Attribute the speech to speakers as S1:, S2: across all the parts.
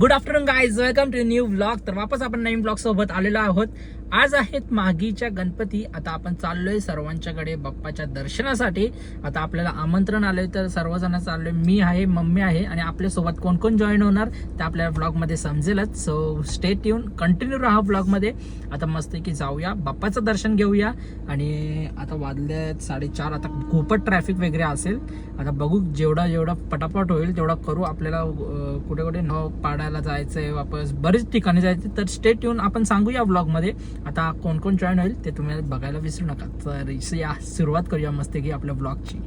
S1: Good afternoon guys, welcome to new vlog. तर वापस आपण नवीन ब्लॉग सोबत आलेलो आहोत. आज आहेत मागीच्या गणपती. आता आपण चाललोय सर्वांच्याकडे बाप्पाच्या दर्शनासाठी. आता आपल्याला आमंत्रण आलंय तर सर्वजण चाललोय. मी आहे, मम्मी आहे आणि आपल्या सोबत कोण कोण जॉईन होणार ते आपल्या ब्लॉग मध्ये समजेलच. सो स्टे ट्यून, कंटिन्यू राहा ब्लॉग मध्ये. आता मस्त की जाऊया, बाप्पाचं दर्शन घेऊया. आणि आता वाजले 4:30. आता खूपच ट्रॅफिक वगैरे असेल. आता बघू, जेवढा पटापट होईल तेवढा करू. आपल्याला कुठे कुठे न पाडायला जायचंय, वापस बरेच ठिकाणी जायचं. तर स्टे ट्यून, आपण सांगूया ब्लॉग मध्ये. आता कोण कोण जॉईन होईल ते तुम्ही बघायला विसरू नका. तर या सुरुवात करूया मस्त की आपल्या ब्लॉगची.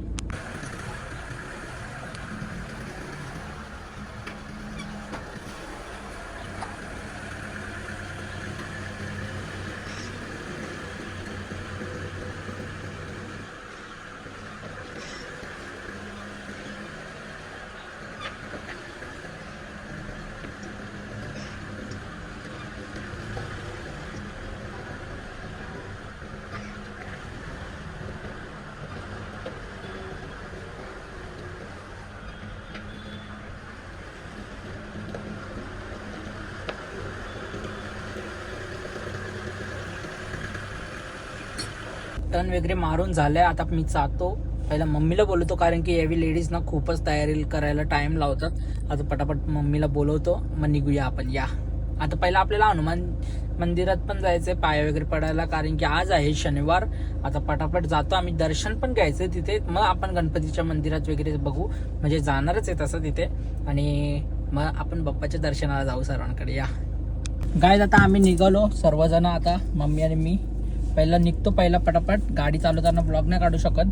S1: टर्न वगैरे मारून झालंय. आता मी जातो, पहिला मम्मीला बोलवतो, कारण की यावी लेडीज ना खूपच तयारी करायला टाइम लावतात. आता पटापट मम्मीला बोलवतो, मग निघूया आपण. या आता पहिला आपल्याला हनुमान मंदिरात पण जायचंय पाय वगैरे पडायला, कारण की आज आहे शनिवार. आता पटापट जातो आम्ही, दर्शन पण घ्यायचंय तिथे. मग आपण गणपतीच्या मंदिरात वगैरे बघू, म्हणजे जाणारच आहे तसं तिथे. आणि मग आपण बाप्पाच्या दर्शनाला जाऊ सर्वांकडे. या गाईज, आता आम्ही निघालो सर्वजण. आता मम्मी आणि मी पहिला निघतो. पहिला पटापट, गाडी चालवताना ब्लॉग नाही काढू शकत.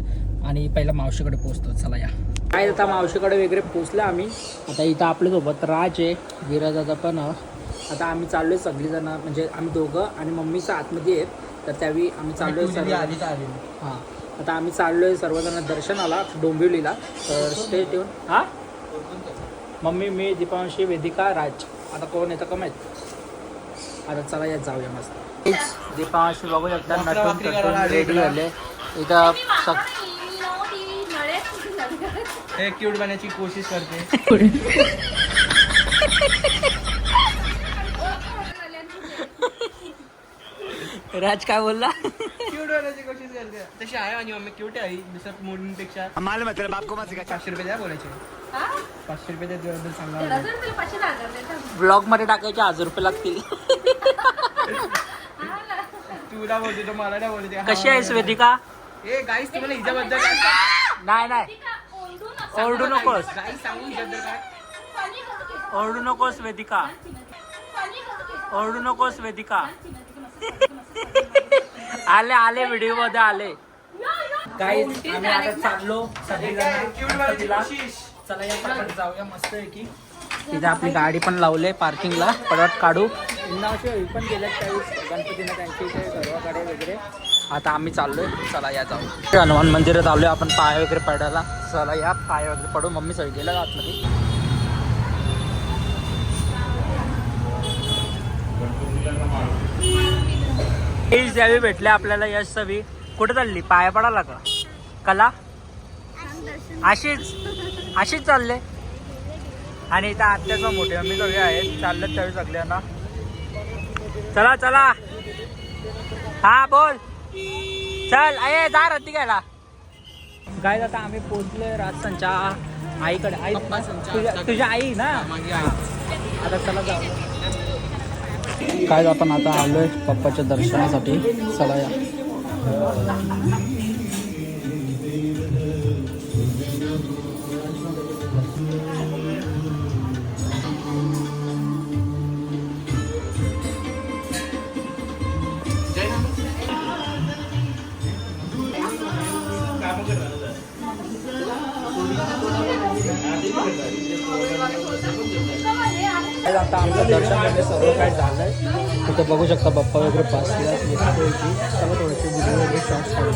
S1: आणि पहिला मावशीकडे पोहोचतो. चला या काय, आता मावशीकडे वगैरे पोहोचलो आम्ही. आता इथं आपल्यासोबत राज आहे, विराजाचा पण. आता आम्ही चाललोय सगळीजण, म्हणजे आम्ही दोघं आणि मम्मीचं आतमध्ये आहेत. तर त्यावेळी आम्ही चाललोय हां. आता आम्ही चाललोय सर्वजण दर्शनाला डोंबिवलीला. तर स्टे ट्यून. हां, मम्मी, मी, दीपांशी, वेदिका, राज. आता कोण येतं का माहीत. आता चला यात जाऊया मस्त. दीपांशी बघू शकता, नटून रेडी झाले इथं.
S2: क्यूट बनायची कोशिश करते.
S1: राज काय बोलला?
S2: क्यूट बनायची कोशिश करते. तशी आहे माझी मम्मी, क्यूट आहे. दुसऱ्या मुलींपेक्षा.
S3: मालूम है तेरे बाप को मत सिखा.
S2: 500 रुपये द्या बोलायचे. 500 रुपये द्या, तुझ्याबद्दल सांगा.
S1: ब्लॉग मध्ये टाकायचे 1000 रुपये लागतील.
S2: तुला बोलते, तो मला नाही बोलते.
S1: कशी आहेस वेदिका?
S2: ए गाईस, तुम्हाला हिच्याबद्दल
S1: नाही ओरडू नकोस.
S2: गाईस सांगू हिच्याबद्दल काय.
S1: ओरडू नकोस वेदिका, ओरडू नकोस वेदिका. आले व्हिडिओ मध्ये आले. गाईज, आम्ही आता चाललो सगळीजण. चला या पटापट जाऊया मस्त आहे की. इथे आपली गाडी पण लावले पार्किंगला, पटापट काढू. इंदावशी पण गेले त्यावेळेस गणपतीने त्यांची इथे सर्वकडे वगैरे. आता आम्ही चाललोय, चला या जाऊ. हनुमान मंदिरात आलोय आपण पाय वगैरे पडायला. चला या, पाय वगैरे पडू. मम्मी सगळी गेल्या आतमध्ये. यावी भेटले आपल्याला यश सवी. कुठे चालली? पाया पडाला का कला? अशीच चालले. आणि इथं आत्याचा मोठे मम्मी सगळे आहेत, चाललेत त्यावेळी सगळ्यांना. चला चला, हा बोल, चल अये जा रद्दी घ्यायला. काय आता आम्ही पोहोचलोय राजसंच्या आईकडे. आई तुझ्या आई ना? आता चला जाऊ. काय आपण आता आलोय पप्पाच्या दर्शनासाठी. चला या. आता आमचं दर्शन वगैरे सर्व काय झालंय. तिथे बघू शकता बाप्पा वगैरे पासल्या. चला थोडेसे व्हिडिओ वगैरे शॉर्ट्स काढू.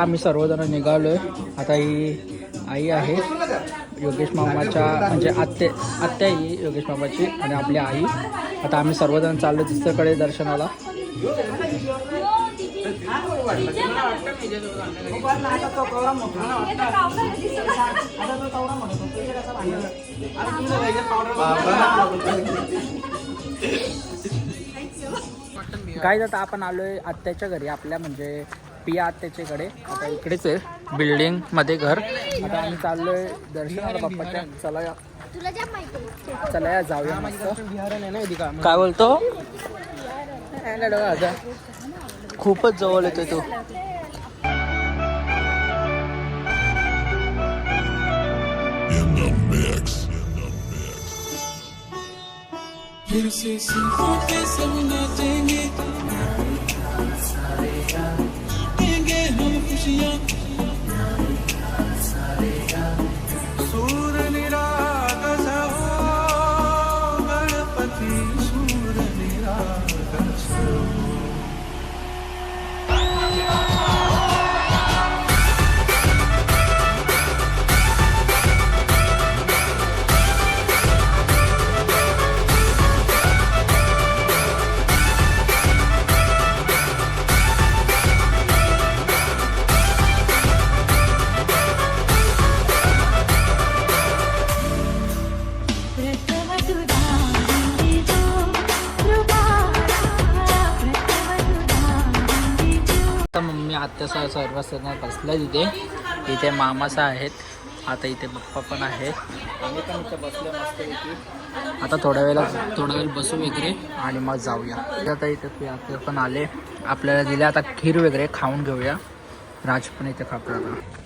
S1: आम्ही सर्वजण निघालोय. आता ही आई आहे योगेश मामाच्या, म्हणजे आत्या ही योगेश मामाची आणि आपली आई. आता आम्ही सर्वजण चाललो तिच्याकडे दर्शनाला. काय आता आपण आलोय आत्याच्या घरी आपल्या, म्हणजे पिया आत्याच्याकडे. आता इकडेच आहे बिल्डिंग मध्ये घर. आता आम्ही चाललोय दर्शनाला बाप्पाच्या. चला या जाऊया मस्त. काय बोलतो? खूपच जवळ येतोय तो.
S3: फिर से सीखों के सब नाचेंगे, देंगे हम खुशियाँ, सूर निरागस हो गणपति, सूर निरागस हो.
S1: मम्मी आत्याचा सर्वजण बसला इथे मामाचा आहेत. आता इथे पप्पा पण आहेत. आम्ही पण इथे बसलो मस्त. आता थोड्या वेळ बसू वगैरे आणि मग जाऊया. आता इथे आत्या पण आले, आपल्याला दिले. आता खीर वगैरे खाऊन घेऊया. राज पण इथे खातो.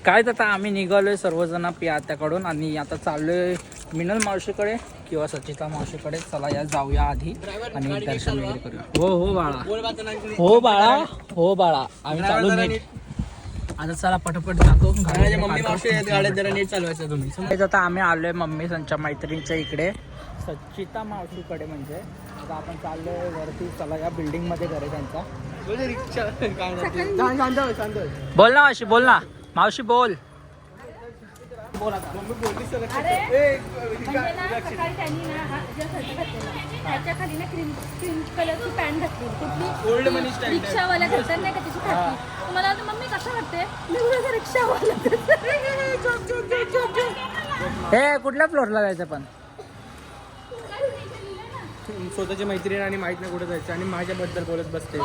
S1: काय आता आम्ही निघालोय सर्वजण पिया आत्याकडून आणि आता चाललोय मिनल मावशीकडे किंवा सचिता मावशीकडे. चला या जाऊया आधी आणि दर्शन वगैरे करूया. हो बाळा, हो बाळा, हो बाळा. आम्ही चालू आता चला पटपट जातो. मम्मी मावशी गाड्यात जरा नीट चालवायचं तुम्ही. आता आम्ही आलोय मम्मी त्यांच्या मैत्रिणीच्या इकडे सचिता मावशीकडे. म्हणजे आता आपण चाललोय वरती. चला या बिल्डिंग मध्ये घर आहे त्यांचा. बोल ना मावशी, बोल ना मावशी, बोल.
S2: त्याच्या खाली ना क्रीम कलरची पॅन्ट घातली. कुठली रिक्षावाल्या घालतात नाही का त्याची खाली. मला आता मम्मी कसं वाटते मी रिक्षावाला.
S1: हे कुठल्या फ्लोअरला जायचं पण?
S4: स्वतःची मैत्रीण आणि माहित नाही कुठे जायचं आणि माझ्याबद्दल बोलत बसते.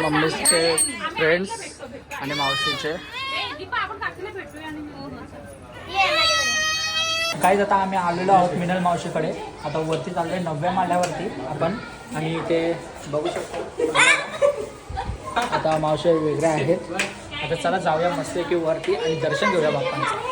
S1: मम्मीचे फ्रेंड्स आणि मावशीचे. काय आता आम्ही आलेलो आहोत मिनल मावशीकडे. आता वरती चाललोय 9व्या माळ्यावरती आपण आणि ते बघू शकतो. आता मावशी वेगळ्या आहेत. आता चला जाऊया मस्त की वरती आणि दर्शन घेऊया बाप्पांचं.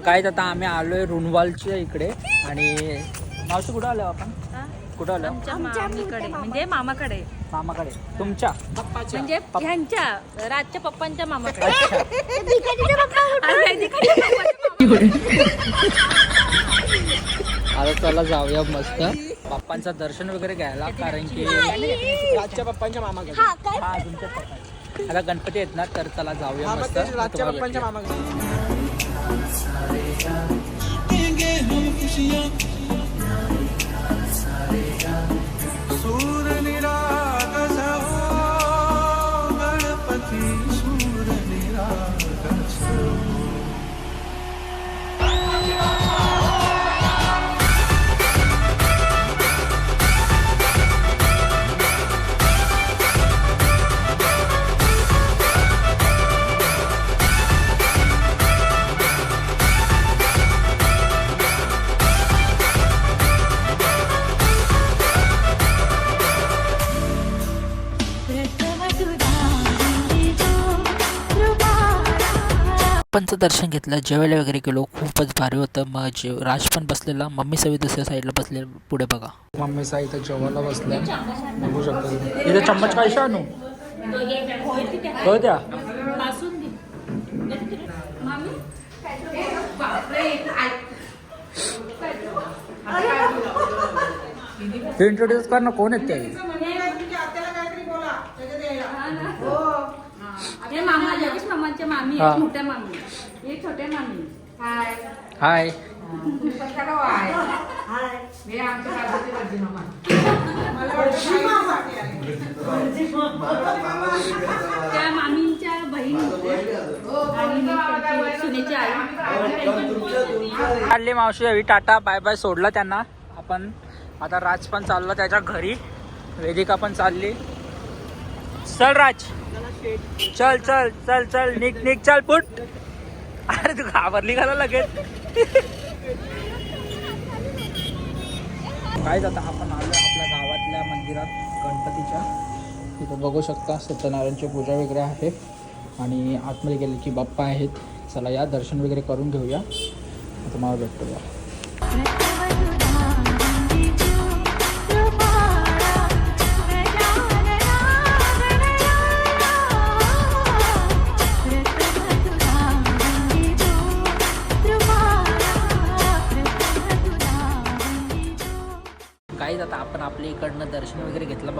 S1: काय आता आम्ही आलोय रुणवालच्या इकडे. आणि मावशी कुठं आलो आपण? कुठं आलो?
S2: मामीकडे म्हणजे मामाकडे.
S1: मामाकडे तुमच्या?
S2: म्हणजे ह्यांच्या राजच्या पप्पांच्या मामाकडे.
S1: आता चला जाऊया मस्त बाप्पांचं दर्शन वगैरे घ्यायला. कारण की
S4: राजच्या पप्पांच्या मामाकडे.
S1: हा तुमच्या पप्पा आता गणपती आहेत ना, तर चला जाऊया मस्त.
S4: राजच्या पप्पांच्या मामाकडे.
S1: बाप्पांचं दर्शन घेतलं, जेवायला वगैरे गेलो, खूपच भारी होतं. मग राज पण बसलेला, मम्मी सवी दुसऱ्या साईडला बसले. पुढे बघा मम्मी सा इथं जेवायला बसल्या, बघू शकतो. इथे चम्मच काय आणू हो द्या. ते इंट्रोड्यूस कर ना, कोण आहेत ते?
S2: हे मामा जगेश मामांचे मामी
S1: हा.
S2: आहेत, मोठ्या मामी, हे छोटे मामी. हाय
S1: हाय.
S2: त्या मामींच्या बहीण आणि मी त्यांची सुनेची आई.
S1: चालली मावशी हवी, टाटा बाय बाय सोडलं त्यांना. आपण आता राज पण चाललं त्याच्या घरी, वेदिका पण चालली. चल राज, चल चल चल चल, निक निक, चल पुट. अरे तू घाबरली का लगेच? काय जाता आपण आलो आपल्या गावातल्या मंदिरात गणपतीच्या. तिथं बघू शकता सत्यनारायणची पूजा वगैरे आहे आणि आतमध्ये गेले की बाप्पा आहेत. चला या दर्शन वगैरे करून घेऊया. आता मला भेटतो या. काहीच आता आपण आपल्या इकडनं दर्शन वगैरे घेतलं